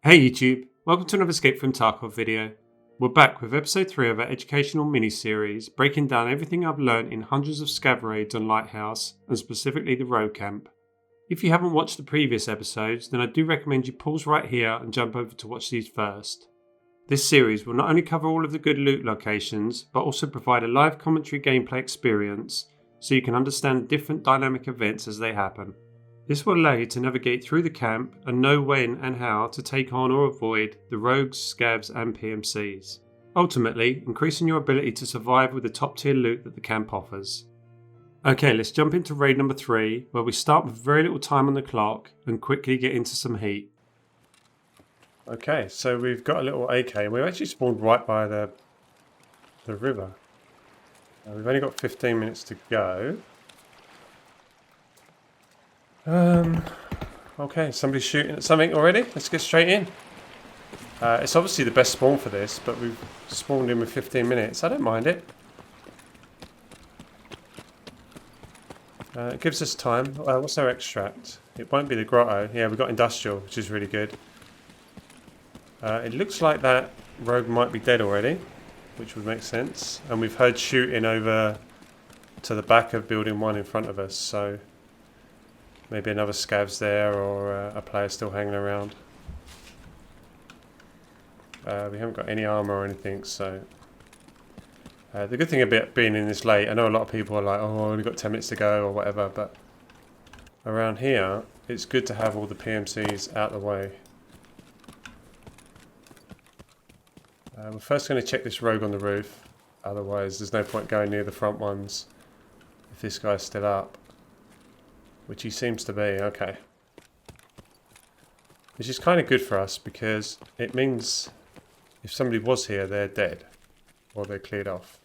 Hey YouTube, welcome to another Escape from Tarkov video. We're back with episode 3 of our educational mini-series, breaking down everything I've learned in hundreds of Scav raids on Lighthouse, and specifically the road camp. If you haven't watched the previous episodes, then I do recommend you pause right here and jump over to watch these first. This series will not only cover all of the good loot locations, but also provide a live commentary gameplay experience, so you can understand different dynamic events as they happen. This will allow you to navigate through the camp and know when and how to take on or avoid the rogues, scavs and PMCs, ultimately increasing your ability to survive with the top tier loot that the camp offers. Okay, let's jump into raid number 3, where we start with very little time on the clock and quickly get into some heat. Okay, so we've got a little AK and we've actually spawned right by the river. We've only got 15 minutes to go. Okay, somebody's shooting at something already. Let's get straight in. It's obviously the best spawn for this, but we've spawned in with 15 minutes. I don't mind it. It gives us time. What's our extract? It won't be the grotto. Yeah, we've got industrial, which is really good. It looks like that rogue might be dead already, which would make sense. And we've heard shooting over to the back of building 1 in front of us, so maybe another scav's there, or a player still hanging around. We haven't got any armor or anything, so the good thing about being in this late, I know a lot of people are like, oh, I've only got 10 minutes to go or whatever, but around here it's good to have all the PMCs out of the way. We're first going to check this rogue on the roof, otherwise there's no point going near the front ones if this guy's still up. Which he seems to be, okay. Which is kind of good for us because it means if somebody was here, they're dead. Or they're cleared off.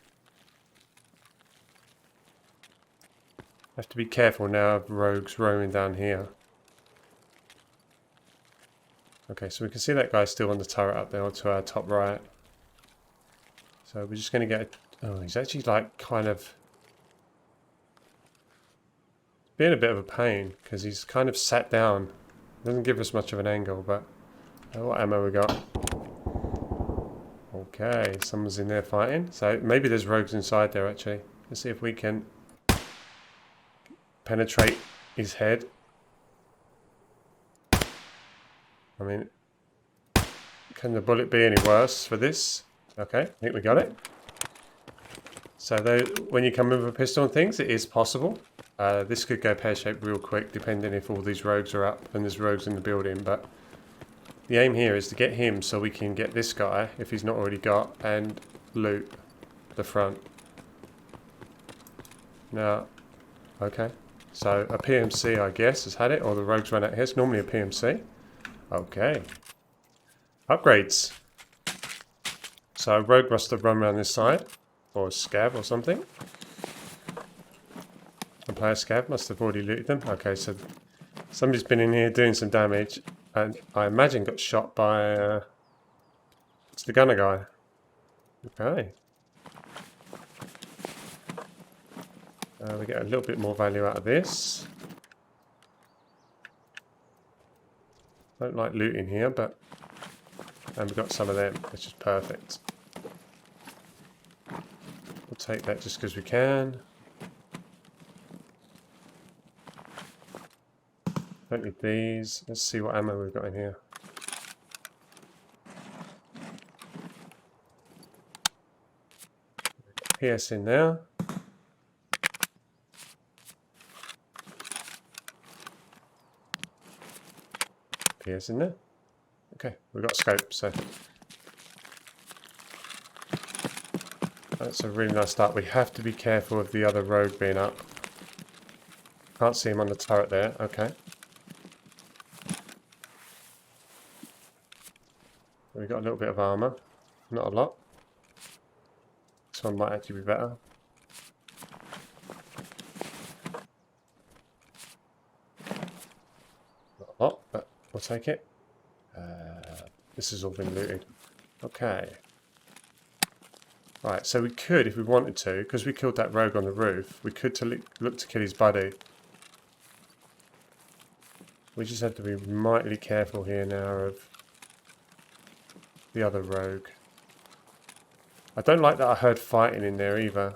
Have to be careful now of rogues roaming down here. Okay, so we can see that guy still on the turret up there to our top right. So we're just going to get... Oh, he's actually like kind of... being a bit of a pain because he's kind of sat down. Doesn't give us much of an angle, but what ammo we got? Okay, someone's in there fighting. So maybe there's rogues inside there actually. Let's see if we can penetrate his head. I mean, can the bullet be any worse for this? Okay, I think we got it. So when you come in with a pistol and things, it is possible. This could go pear-shaped real quick, depending if all these rogues are up and there's rogues in the building, but the aim here is to get him so we can get this guy, if he's not already got, and loot the front. Now, okay, so a PMC, I guess, has had it, or the rogues ran out here. It's normally a PMC. Okay. Upgrades. So a rogue must have run around this side, or a scav or something. The player scav must have already looted them. Okay, so somebody's been in here doing some damage, and I imagine got shot by it's the gunner guy. Okay. We get a little bit more value out of this. Don't like looting here, but and we got some of them, which is perfect. We'll take that just because we can. Don't need these. Let's see what ammo we've got in here. PS in there. PS in there. Okay, we've got scope, so that's a really nice start. We have to be careful of the other rogue being up. Can't see him on the turret there. Okay. We've got a little bit of armour, not a lot. This one might actually be better. Not a lot, but we'll take it. This has all been looted. Okay. Right, so we could, if we wanted to, because we killed that rogue on the roof, we could look to kill his buddy. We just have to be mightily careful here now of the other rogue. I don't like that I heard fighting in there either,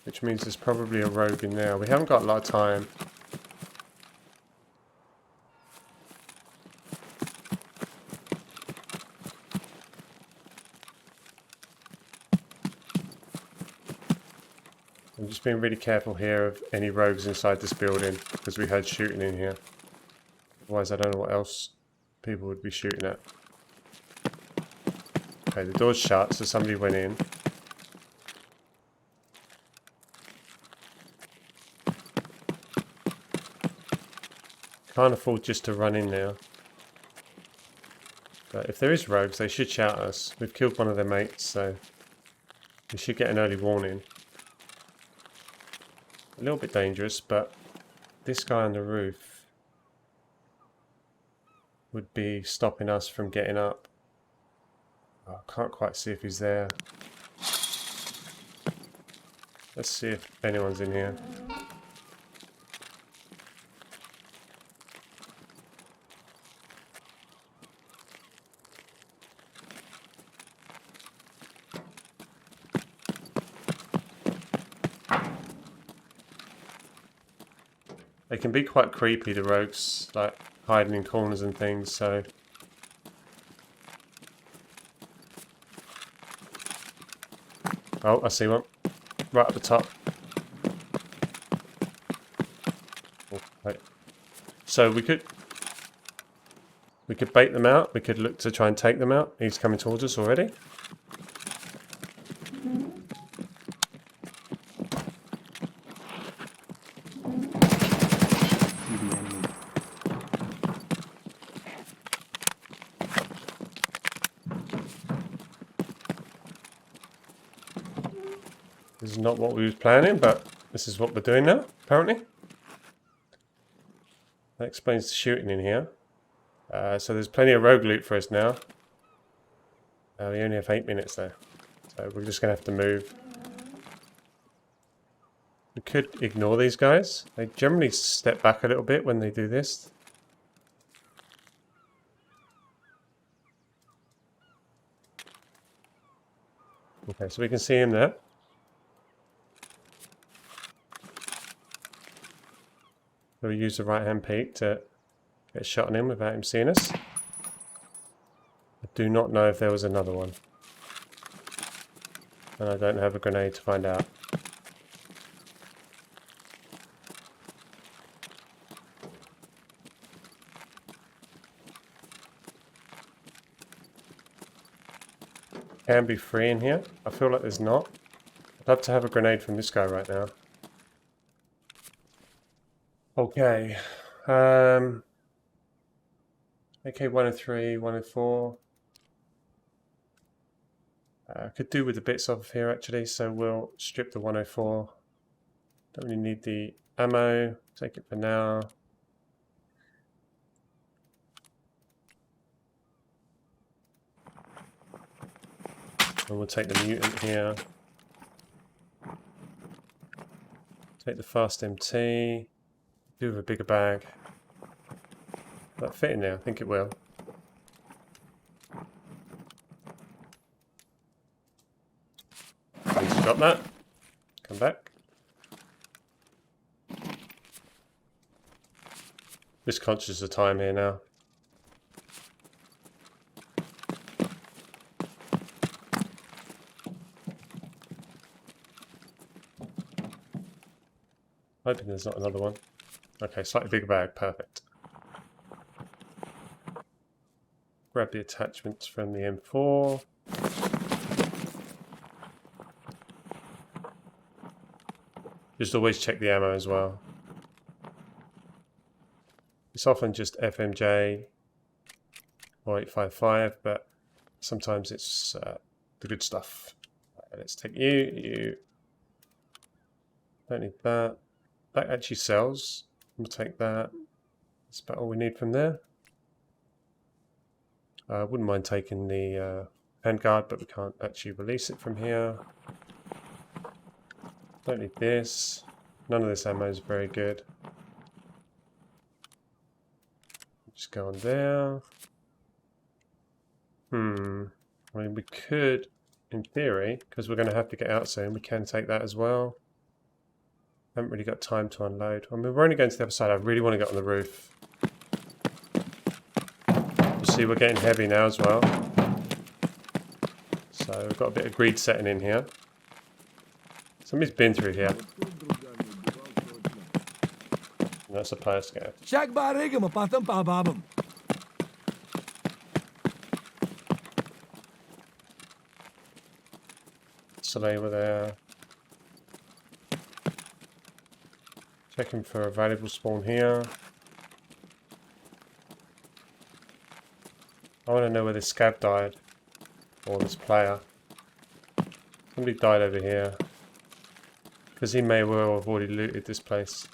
which means there's probably a rogue in there. We haven't got a lot of time. I'm just being really careful here of any rogues inside this building because we heard shooting in here. Otherwise I don't know what else people would be shooting at. Okay, the door's shut, so somebody went in. Can't afford just to run in now. But if there is rogues, they should shout at us. We've killed one of their mates, so we should get an early warning. A little bit dangerous, but this guy on the roof would be stopping us from getting up. Oh, I can't quite see if he's there. Let's see if anyone's in here. They can be quite creepy, the rogues, like hiding in corners and things, so... Oh, I see one. Right at the top. Oh, wait. So we could bait them out. We could look to try and take them out. He's coming towards us already. This is not what we was planning, but this is what we're doing now, apparently. That explains the shooting in here. So there's plenty of rogue loot for us now. We only have 8 minutes there, so we're just going to have to move. We could ignore these guys. They generally step back a little bit when they do this. Okay, so we can see him there. So we use the right hand peek to get a shot on him without him seeing us. I do not know if there was another one. And I don't have a grenade to find out. Can be free in here. I feel like there's not. I'd love to have a grenade from this guy right now. Okay. AK 103, 104. Could do with the bits off here actually, so we'll strip the 104. Don't really need the ammo. Take it for now. And we'll take the mutant here. Take the fast MT. Do with a bigger bag. Will that fit in there? I think it will. Please drop that. Come back. Just conscious of time here now. Hoping there's not another one. Okay, slightly bigger bag, perfect. Grab the attachments from the M4. Just always check the ammo as well. It's often just FMJ or 855, but sometimes it's the good stuff. Let's take you. Don't need that. That actually sells. We'll take that. That's about all we need from there. I wouldn't mind taking the handguard, but we can't actually release it from here. Don't need this. None of this ammo is very good. Just go on there. I mean, we could, in theory, because we're going to have to get out soon, we can take that as well. Haven't really got time to unload. I mean, we're only going to the other side. I really want to get on the roof. You see, we're getting heavy now as well. So we've got a bit of greed setting in here. Somebody's been through here. That's a player scav. So they were there. Checking for a valuable spawn here. I want to know where this scav died. Or this player. Somebody died over here. Because he may well have already looted this place.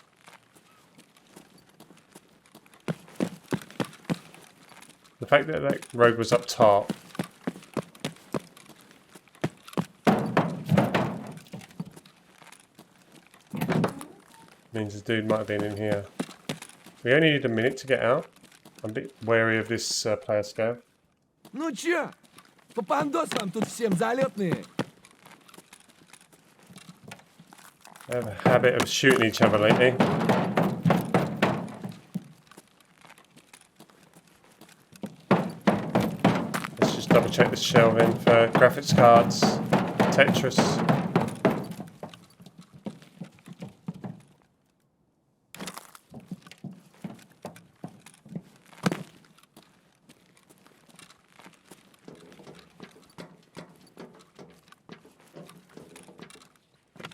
The fact that that rogue was up top means the dude might have been in here. We only need a minute to get out. I'm a bit wary of this player scav. Ну чё, по пандосам тут всем залетные. They have a habit of shooting each other lately. Let's just double check this shelving for graphics cards, Tetris.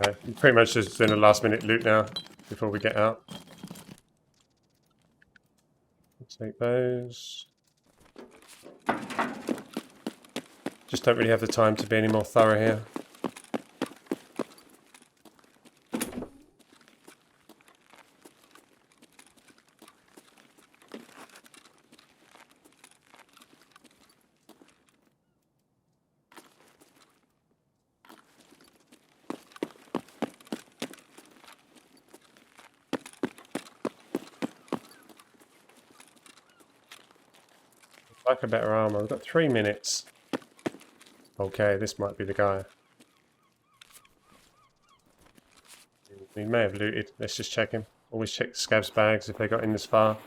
Okay, pretty much just doing a last minute loot now before we get out. Take those. Just don't really have the time to be any more thorough here. Like a better armor. We've got 3 minutes. Okay, this might be the guy. He may have looted. Let's just check him. Always check the scavs bags if they got in this far.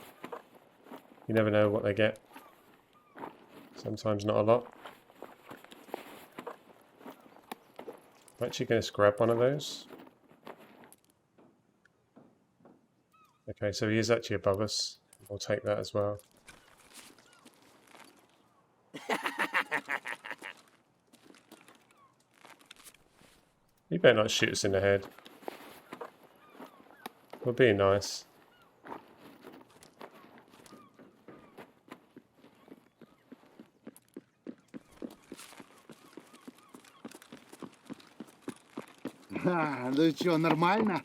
You never know what they get. Sometimes not a lot. I'm actually going to grab one of those. Okay, so he is actually above us. We'll take that as well. You better not shoot us in the head. We're being nice. Ну чё, нормально?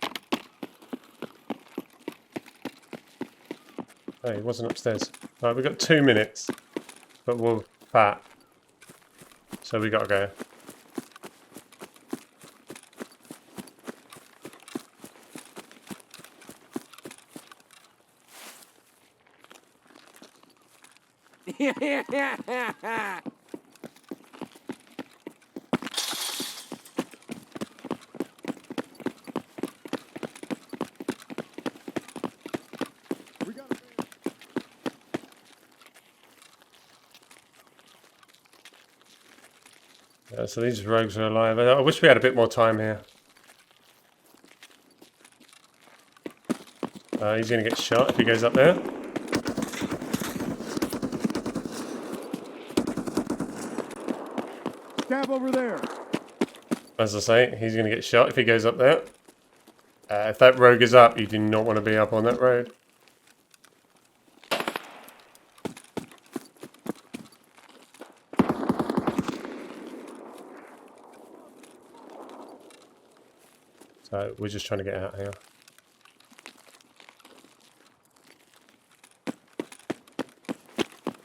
Oh, he wasn't upstairs. Right, we've got 2 minutes. But we're fat. So we gotta go. So these rogues are alive. I wish we had a bit more time here. He's going to get shot if he goes up there. Scav over there. As I say, he's going to get shot if he goes up there. If that rogue is up, you do not want to be up on that road. So we're just trying to get out here.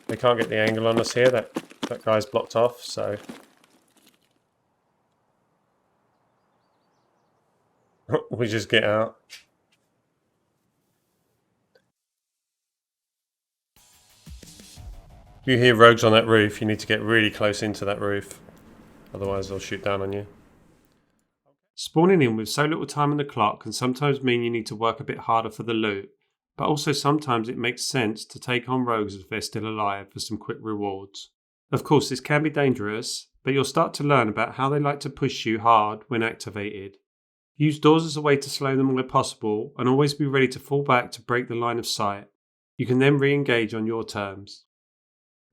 They can't get the angle on us here. That guy's blocked off, so we just get out. If you hear rogues on that roof, you need to get really close into that roof. Otherwise they'll shoot down on you. Spawning in with so little time on the clock can sometimes mean you need to work a bit harder for the loot, but also sometimes it makes sense to take on rogues if they're still alive for some quick rewards. Of course, this can be dangerous, but you'll start to learn about how they like to push you hard when activated. Use doors as a way to slow them where possible, and always be ready to fall back to break the line of sight. You can then re-engage on your terms.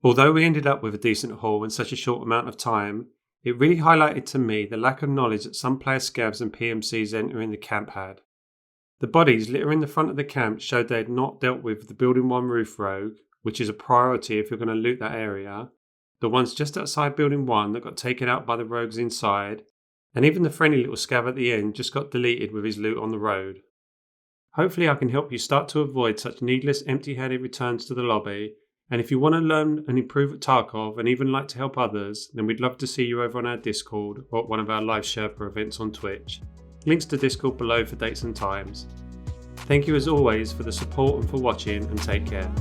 Although we ended up with a decent haul in such a short amount of time, it really highlighted to me the lack of knowledge that some player scavs and PMCs entering the camp had. The bodies littering the front of the camp showed they had not dealt with the Building 1 roof rogue, which is a priority if you're going to loot that area, the ones just outside Building 1 that got taken out by the rogues inside, and even the friendly little scav at the end just got deleted with his loot on the road. Hopefully I can help you start to avoid such needless empty-handed returns to the lobby, and if you want to learn and improve at Tarkov and even like to help others, then we'd love to see you over on our Discord or at one of our live Sherpa events on Twitch. Links to Discord below for dates and times. Thank you as always for the support and for watching, and take care.